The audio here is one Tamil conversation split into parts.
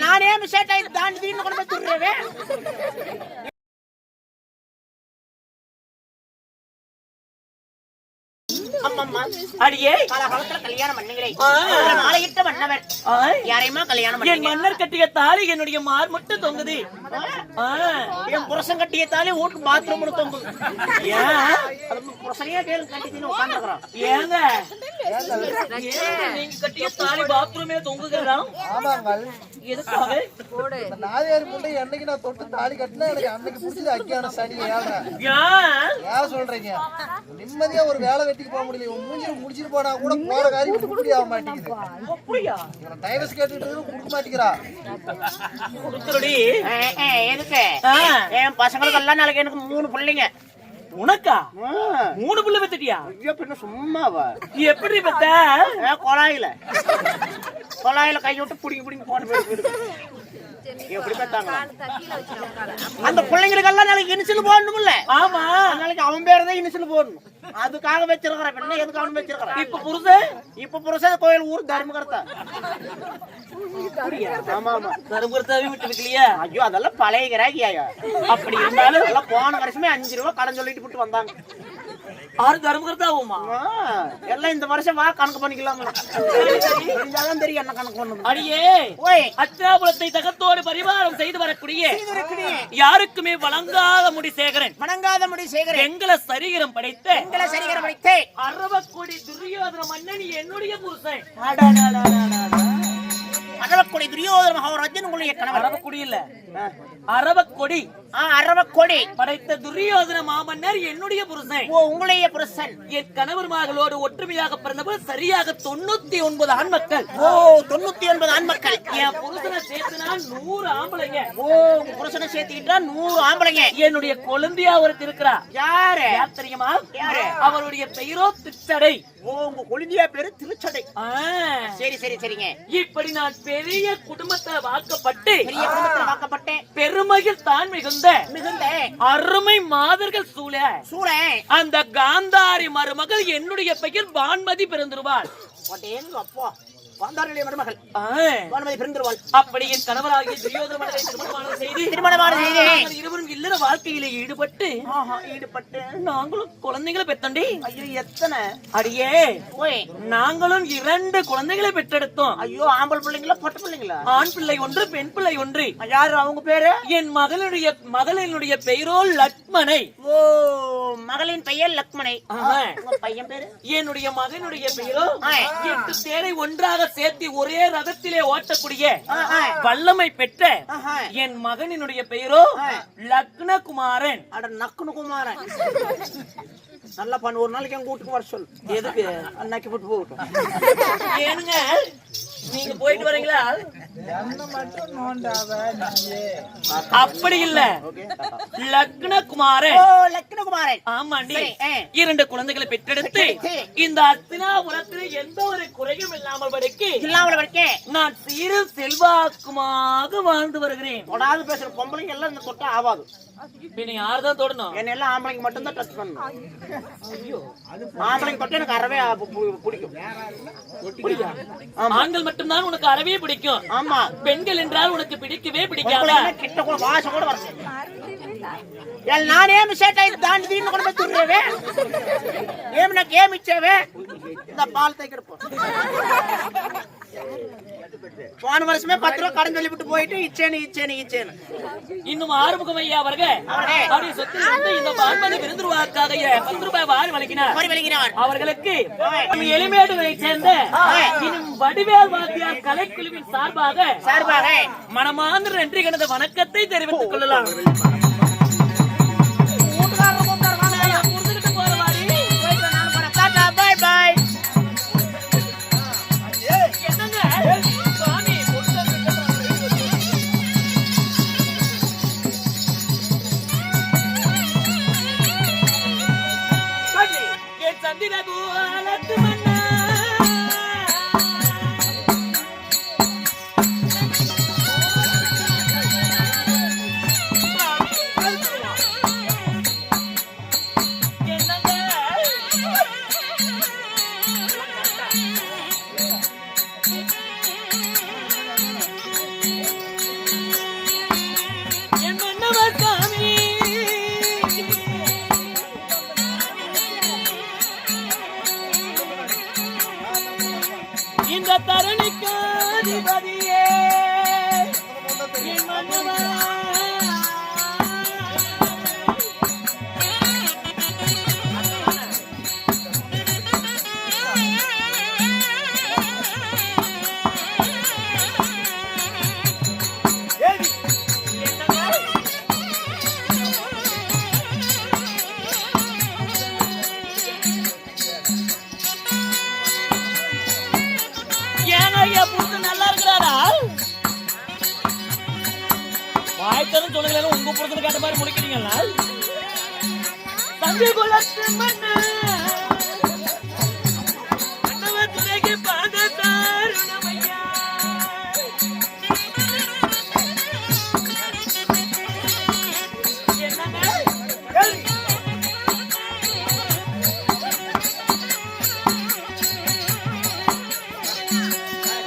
நானே மிஸ்டேக் ஆயிட்டு தாண்டி தீன்னு கொண்டு போய் துடுறேன். அடியே காலகாலத்துல கல்யாணம் பண்ணுகிறேன். மாலையிட்ட மன்னவர் யாரையுமா கல்யாணம் என் மன்னர் கட்டிய தாலி என்னுடைய மார் மட்டும் தொங்குது. என் புருஷன் கட்டிய தாலி வீட்டு பாத்ரூம் தொங்குது. புருஷனையே கேளு கட்டின்னு உட்காந்துக்கிறான். ஏங்க நீங்க கட்டிய தாலி பாத்ரூமே தொங்குகிறா? எதுக்காக? நாதியார் முண்டை என்னைக்கு நான் தொட்டு தாலி கட்டினா எனக்கு அன்னைக்கு பிடிச்சது அக்கியான சனி. ஏன் சொல்றீங்க? நிம்மதியா ஒரு வேலை வெட்டிக்கு போக முடியல. மூஞ்சி முடிச்சிட்டு போனா கூட போற காரியம் முடி ஆக மாட்டேங்குது. அப்படியா? டைவர்ஸ் கேட்டுட்டு கொடுக்க மாட்டேங்கிறா. கொடுத்துருடி. எதுக்கு? என் பசங்களுக்கு எல்லாம் நாளைக்கு எனக்கு 3 பிள்ளைங்க. உனக்கா 3 பிள்ளை பெத்துட்டியா? ஐயோ பின்ன சும்மாவா? எப்படி பெத்த? கொலாயில கையோட்டு புடிங்க புடிங்க போன எப்படி பார்த்தாங்க? அந்த பிள்ளைங்களுக்கு எல்லாம் நாளைக்கு இனிஷியல் போடணும்ல. ஆமா, நாளைக்கு அவன் பேர் தான் இனிஷியல் போடணும். அதுக்காக வச்சிருக்கிறேன். என்ன எதுக்கு அவன் வச்சிருக்கிறேன்? இப்ப புருஷன் கோயில் ஊர் தர்மகர்த்தா. ஆமா ஆமா, தர்மகர்த்தாவே விட்டு வைக்கலையா? ஐயோ அதெல்லாம் பழைய கிராக்கியா. அப்படி இருந்தாலும் எல்லாம் போன வருஷமே 5 ரூபா கடன் சொல்லிட்டு விட்டு வந்தாங்க. தர்மகர்த்தாவுமா எல்லாம் இந்த வருஷம் வா கணக்கு பண்ணிக்கலாம். தெரியும் என்ன கணக்கு பண்ணணும். அடியே அச்சாபுரத்தை தகத்தோடு பரிவாரம் செய்து வரக்கூடிய யாருக்குமே வழங்காத முடிசேகரன் எங்களை சரிகரம் படைத்த அரவக்குடி துரியோதன மன்னன் என்னுடைய புருஷன். அரவக்குடி துரியோதன மகாராஜன் உங்களுடைய கணவர். அரவக்குடி இல்ல, அரவக்கொடி. அரவக்கொடி படைத்த துரியோதன மாமன்னர் என்னுடைய புருஷன். உங்களுடைய புருஷன். என் கணவர் மகளோடு ஒற்றுமையாக பிறந்தவர் சரியாக 99 ஆண் மக்கள். 99 ஆண் மக்கள். என் புருஷனை சேர்த்துனா 100 ஆம்பளைங்க. உங்க புருஷனை சேர்த்துக்கிட்டா 100 ஆம்பளைங்க. என்னுடைய கொழுந்தியா ஒருத்தர் இருக்கிறா. யாரு தெரியுமா? அவருடைய பெயரோ திருச்சடை. உங்க கொழுந்தியா பேரு திருச்சடை. சரி சரி சரிங்க. இப்படி நான் பெரிய குடும்பத்தில் வாக்கப்பட்டேன். பெருமையில் தான் மிகுந்த அருமை மாதர்கள் சூழ அந்த காந்தாரி மருமகள் என்னுடைய பெயர் வான்மதி பிறந்துருவாள். அப்பா வாந்தாரியுடைய மருமகள் வான்மதி பிறந்துருவாள். அப்படி என் கணவராகிய துரியோதன மன்னரை திருமணமான செய்து இருவரும் இல்லற வாழ்க்கையிலே ஈடுபட்டு நாங்களும் குழந்தைகளை பெற்றோண்டி. ஐயோ எத்தனை? அடியே நாங்களும் 2 குழந்தைகளை பெற்றெடுத்தோம். ஐயோ ஆம்பல் பிள்ளைங்களா பொட்ட பிள்ளைங்களா? ஆண் பிள்ளை ஒன்று, பெண் பிள்ளை ஒன்று. யாரு அவங்க பேரு? என் மகளினுடைய பெயரோ லக்மனை. மகளின் பெயர் லக்மனை. பையன் பேரு? என்னுடைய மகனுடைய பெயரோ 8 தேரை ஒன்றாக சேர்த்து ஒரே ரதத்திலே ஓட்டக்கூடிய வல்லமை பெற்ற என் மகனினுடைய பெயரோ லக்னகுமாரன். நக்குனகுமாரன் நல்லா பண்ணு. ஒரு நாளைக்கு எங்க வீட்டுக்கு வர சொல். எதுக்கு? அன்னைக்கு போட்டு போகட்டும். ஏனுங்க நீங்க போயிட்டு வரீங்களா? அப்படி இல்ல, லக்னகுமாரன். லக்னகுமாரன் ஆமாண்டி. 2 குழந்தைகளை பெற்றெடுத்து இந்த அஸ்தினாபுரத்தில் எந்த ஒரு குறையும் இல்லாமல் படிக்க நான் சீரும் செல்வாக்குமாக வாழ்ந்து வருகிறேன். தொடாது பேசுற பொம்பளைங்க எல்லாம் இந்த தொட்டா ஆவாது. பின்ன யாருதான் தொடணும்? என்ன எல்லாம் ஆம்பளைங்க மட்டும் தான் டச் பண்ணணும். ஆம்பளைங்க தொட்ட எனக்கு அறவே பிடிக்கும். ஆண்கள் மட்டும்தான் உனக்கு அறவே பிடிக்கும். ஆமா, பெண்கள் என்றால் உனக்கு பிடிக்கவே பிடிக்காத. கிட்ட கூட வாசம் கூட வர நானே மிஸ்டேக் ஆயிட்டு தாண்டி தீன்னு கொண்டு போய் துடுறேன். ஏம்னா கேமிச்சவே இந்த பால் தைக்கிறப்போ போன வருஷமே 10 ரூபா கடன் சொல்லி விட்டு போயிட்டு இச்சேன்னு இன்னும் ஆறுமுகம் ஐயா அவர்கள் அவருடைய சொத்தில் இருந்து இந்த வான்மதி விருந்துருவாக்காக 10 ரூபாய் வாரி வழங்கினார். அவர்களுக்கு எளிமேடுகளை சேர்ந்த இன்னும் வடிவேல் வாத்தியார் கலைக்குழுவின் சார்பாக மனமார்ந்த நன்றி கணத வணக்கத்தை தெரிவித்துக் கொள்ளலாம். வாய்த்ததும் சொல்லுங்களேன் உங்க புறத்துல கேட்ட மாதிரி முடிக்கிறீங்களா தம்பி குலத்து மண்ணு அண்ணவத்துறைக்கு பாதத்தார் உணவையா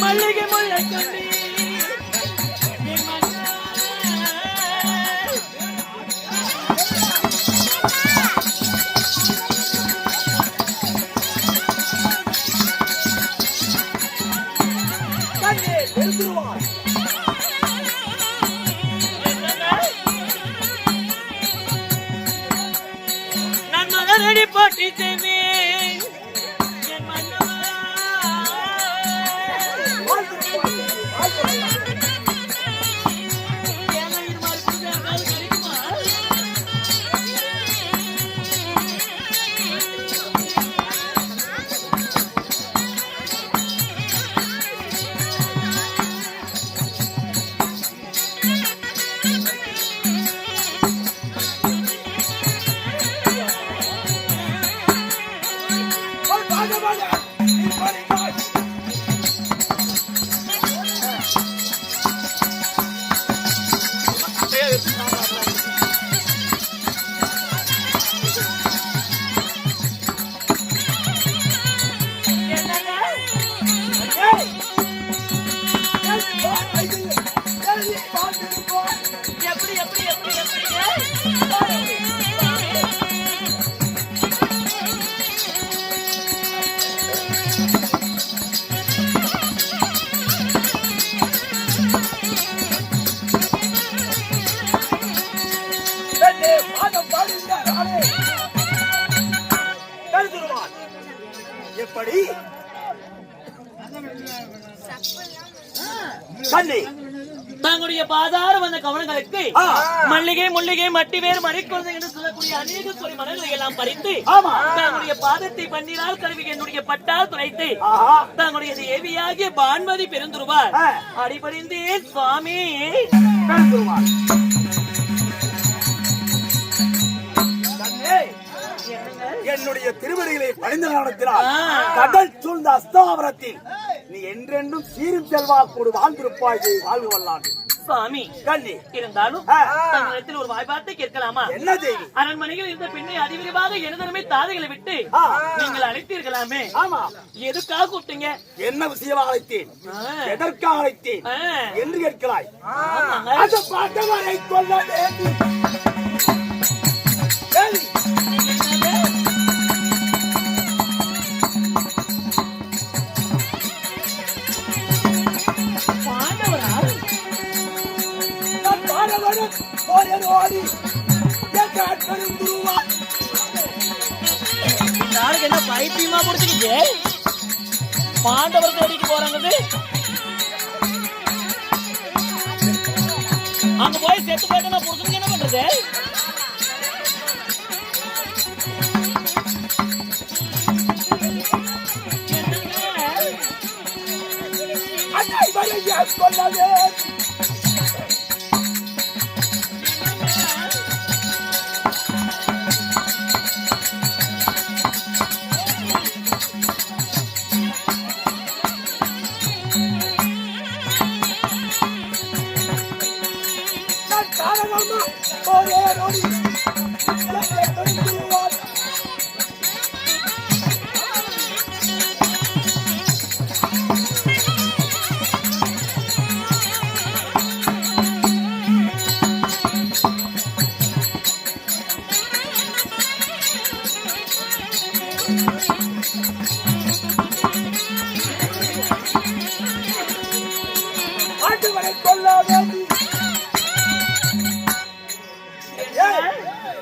மல்லிகை முல்லை கொண்டு நான் மலரடி போட்டி செய்வேன் என் மன்னவா எப்படி கண்ணி தங்களுடைய பாதார வந்த கவனங்களுக்கு மல்லிகை முல்லிகை மட்டி வேறு மறைக்குழந்தை என்று சொல்லக்கூடிய அநேக சொறி மலர்களை எல்லாம் பறித்து தங்களுடைய பாதத்தை பன்னீரால் கழுவி என்னுடைய பட்டால் துளைத்து தங்களுடைய தேவியாகிய பான்மதி பெருந்துருவார் அடிபடிந்தேன் சுவாமி. என்னுடைய திருவடிகளை பணிந்து நடத்தினார் கடல் சூழ்ந்த அஸ்தாவரத்தில் நீ என்றென்றும் சீரும் செல்வாக்கோடு வாழ்ந்திருப்பாய். வாழ்வு வல்லாண்டு சுவாமி கண்ணி இருந்தாலும் தங்களிடத்தில் ஒரு வாய்ப்பாட்டை கேட்கலாமா? என்ன செய்தி? அரண்மனையில் இருந்த பெண்ணை அதிவிரிவாக எனதனமே தாதைகளை விட்டு நீங்கள் அழைத்தீர்களாமே. ஆமா, எதுக்காக கூப்பிட்டீங்க? என்ன விஷயமா அழைத்தேன், எதற்காக அழைத்தேன் என்று கேட்கிறாய். அது பாட்டவரை கொள்ள நாளைக்கு என்ன பைத்தியமா முடிச்சுக்கிட்டு பாண்டவர் தேடிக்கு போறாங்க. அங்க போய் செத்து போயிட்டு நான் புடிச்சுக்கு என்ன பண்றது? ஆண்டு வரை கொள்ளாத